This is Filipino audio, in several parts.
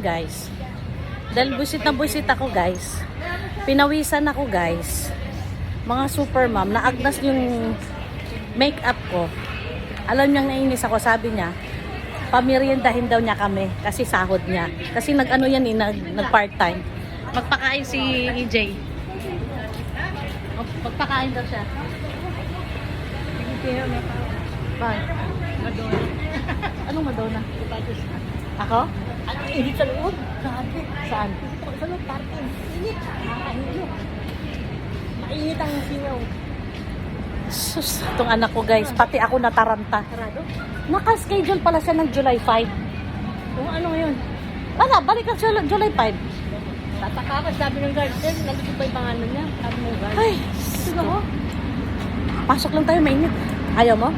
Guys, dahil buisit na buisit ako guys, pinawisan ako guys, mga super mom, naagnas yung makeup ko. Alam niyang nainis ako, sabi niya pameriendahin daw niya kami kasi sahod niya, kasi nag-ano yan nag part time, magpakain si EJ, magpakain daw siya. Bye. Madonna. Anong Madonna? Ako? Ano init sa loob? Grabe. Saan? Sa loob, parking. Init. Nakakainit. Mainit ang singaw. Sus, itong anak ko guys, pati ako nataranta. Sarado? Naka-schedule pala siya ng July 5. Kung ano ngayon? Wala, balik ang July 5. Tataka ka, sabi ng guard, sir, nandito pa yung pangalan niya. Sabi ng guard. Ay, Sige mo. pasok lang tayo, mainit. Ayaw mo?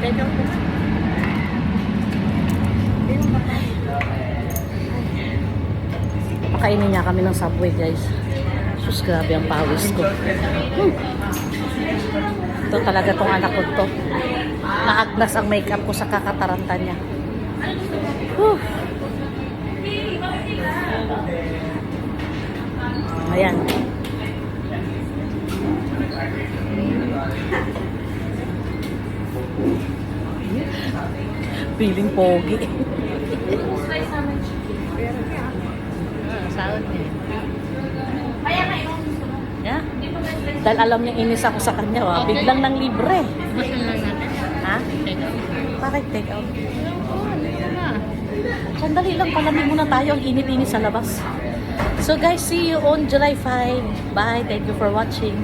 Take out ko na. Pakainin niya kami ng Subway guys. Sus, grabe ang pawis ko. Ito talaga tong anak ko to. Naagnas ang makeup ko sa kakataranta niya. Whew. Ayan. Feeling pogi. Sahod niya. Yeah. Dahil alam niya inis ako sa kanya, biglang nang libre. Gusto lang natin. Ha? Take out. Bakit take out? Oo, nandito na. Sandali lang, palamig muna tayo, ang init-init sa labas. So guys, see you on July 5. Bye, thank you for watching.